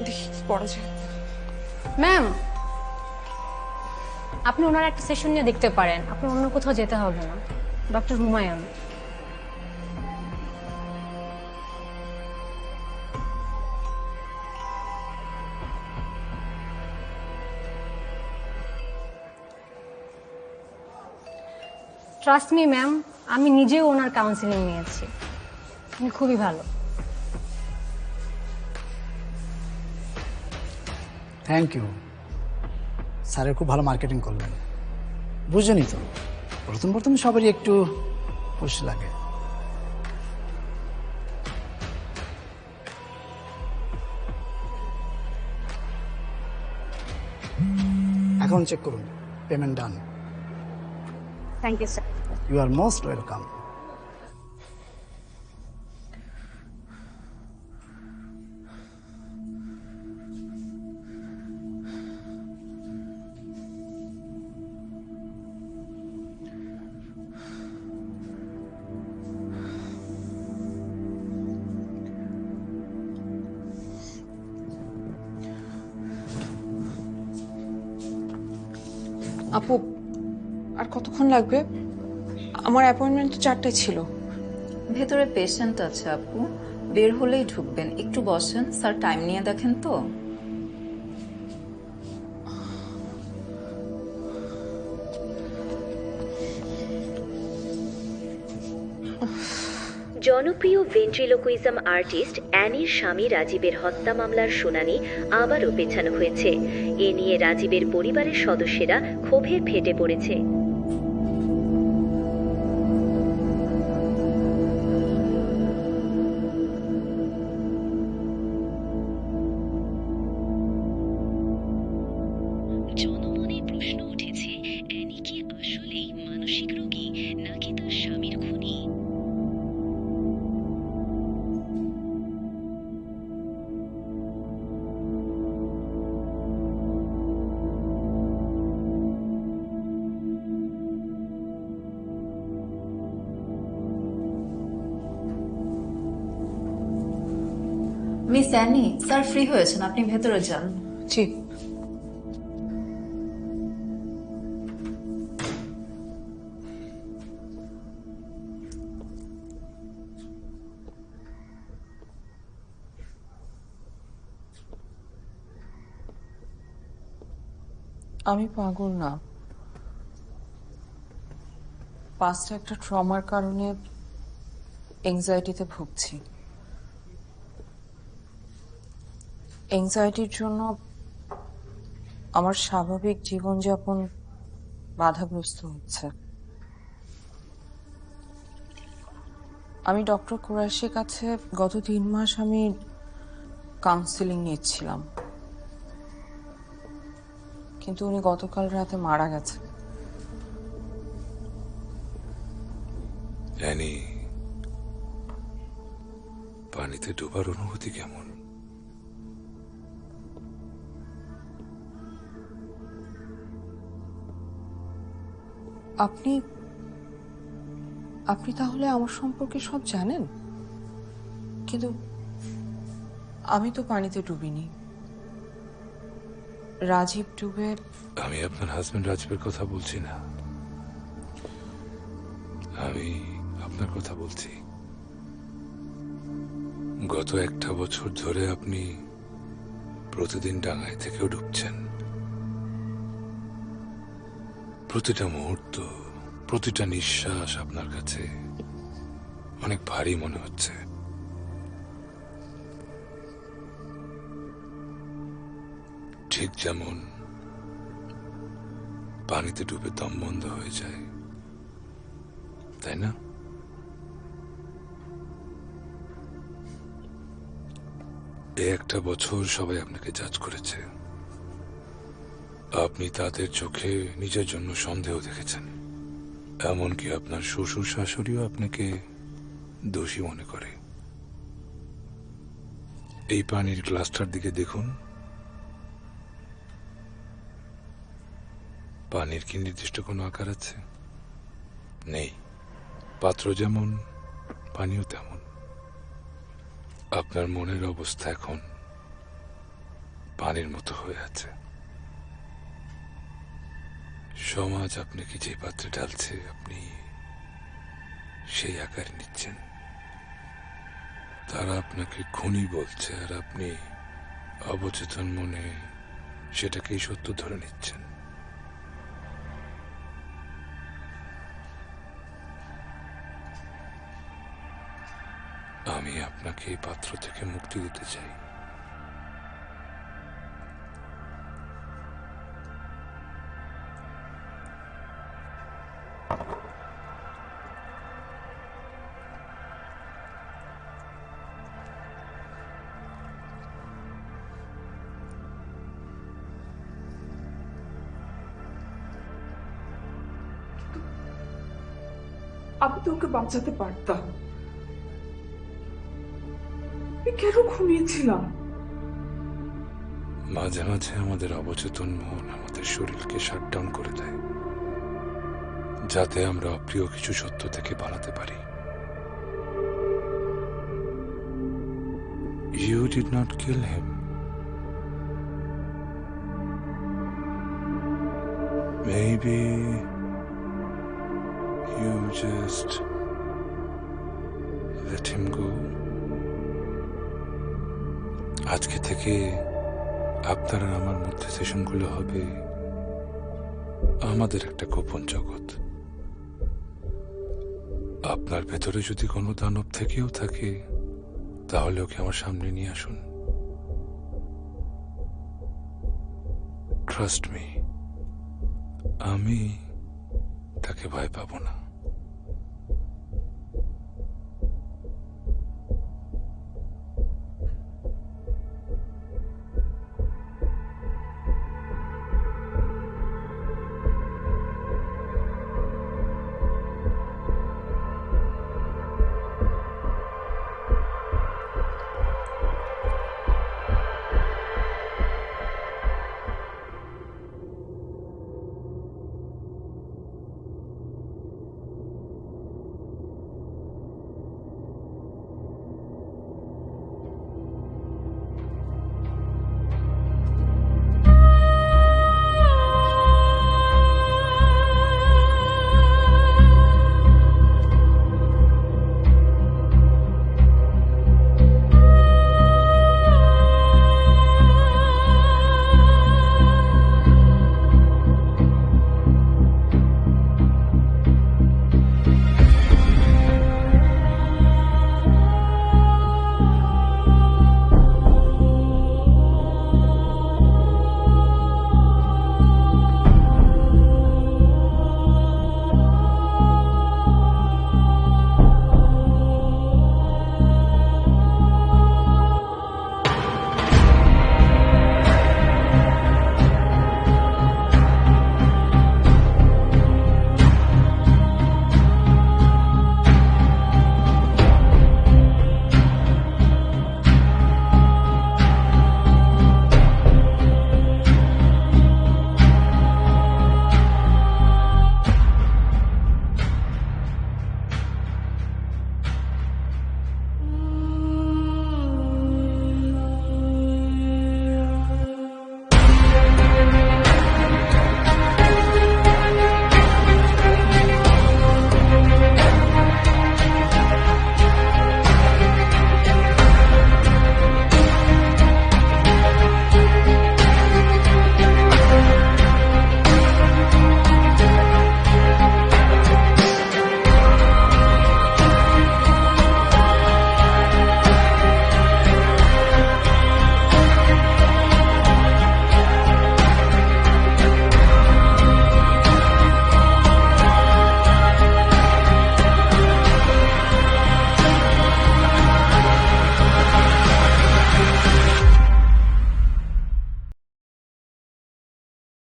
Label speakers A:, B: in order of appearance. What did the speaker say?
A: দেখি কি করা যায়।
B: ম্যাম, আপনি ওনার একটা সেশন নিয়ে দেখতে পারেন, আপনার অন্য কোথাও যেতে হবে না। Doctor Humayun. Trust me ma'am, আমি নিজেও ওনার কাউন্সিলিং নিয়েছি, উনি খুবই ভালো।
C: Thank you. স্যারের খুব ভালো মার্কেটিং করলেন। বুঝুনি তো, প্রথম প্রথম সবারই একটু খুশি লাগে। এখন চেক করুন, payment done.
B: Thank you sir.
C: You are most welcome.
A: আপু, আর কতক্ষণ লাগবে? আমার অ্যাপয়েন্টমেন্ট তো 4টায় ছিল।
D: ভেতরে পেশেন্ট আছে আপু, বের হলেই ঢুকবেন। একটু বসেন, স্যার টাইম নিয়ে দেখেন তো।
E: জনপ্রিয় ভেন্ট্রিলোকুইজম আর্টিস্ট অ্যানির স্বামী রাজীবের হত্যা মামলার শুনানি আবারও পেছানো হয়েছে। এ নিয়ে রাজীবের পরিবারের সদস্যরা ক্ষোভে ফেটে পড়েছে। জনমনে প্রশ্ন উঠেছে, অ্যানি কি আসলেই মানসিক রোগী নাকি তার স্বামীর খুনি?
D: মিস অ্যানি, স্যার ফ্রি হয়েছেন, আপনি ভেতরে যান।
A: জি। আমি পাগল না, পাস্টে একটা ট্রমার কারণে এংজাইটিতে ভুগছি। এংজাইটির জন্য আমার স্বাভাবিক জীবনযাপন বাধাগ্রস্ত হচ্ছে। আমি ডক্টর কুরাইশির কাছে গত 3 মাস আমি কাউন্সিলিং নিচ্ছিলাম, কিন্তু উনি গতকাল রাতে মারা গেছে।
F: অ্যানি, পানিতে ডোবার অনুভূতি কেমন?
A: আপনি আপনি তাহলে আমার সম্পর্কে সব জানেন? কিন্তু আমি তো পানিতে ডুবিনি। রাজীব ডুবে।
F: আমি আপনার হাজবেন্ড রাজীবের কথা বলছি না, আমি আপনার কথা বলছি। গত 1টা বছর ধরে আপনি প্রতিদিন ডাঙায় থেকেও ডুবছেন। প্রতিটা মুহূর্ত, প্রতিটা নিঃশ্বাস আপনার কাছে অনেক ভারী মনে হচ্ছে। ঠিক যেমন পানিতে ডুবে দম বন্ধ হয়ে যায়, তাই না? এই 1টা বছর সবাই আপনাকে জাজ করেছে। আপনি তাদের চোখে নিজের জন্য সন্দেহ দেখেছেন। এমনকি আপনার শ্বশুর শাশুড়িও আপনাকে দোষী মনে করে। এই পানির গ্লাসটার দিকে দেখুন। পানির কি নির্দিষ্ট কোনো আকার আছে? নেই। পাত্র যেমন, পানিও তেমন। আপনার মনের অবস্থা এখন পানির মতো হয়ে আছে। সমাজ আপনাকে যে পাত্রে ঢালছে আপনি সেই আকার নিচ্ছেন। তারা আপনাকে খুনি বলছে আর আপনি অবচেতন মনে সেটাকেই সত্য ধরে নিচ্ছেন। আমি আপনাকে এই পাত্র থেকে মুক্তি দিতে চাই।
G: আমি তো ওকে বাঁচাতে পারতাম। আমি কেন ঘুমিয়েছিলাম?
F: মাঝে মাঝে আমাদের অবচেতন মন আমাদের শরীরকে শাটডাউন করে দেয়, যাতে আমরা অপ্রিয় কিছু সত্য থেকে পালাতে পারি। You did not kill him. Maybe you just let him go. আজকে থেকে আপনার আর আমার মধ্যে সেশনগুলো হবে আমাদের একটা গোপন জগৎ। আপনার ভেতরে যদি কোনো দানব থেকেও থাকে তাহলে ওকে আমার সামনে নিয়ে আসুন। ট্রাস্ট মি, আমি তাকে ভয় পাবো না।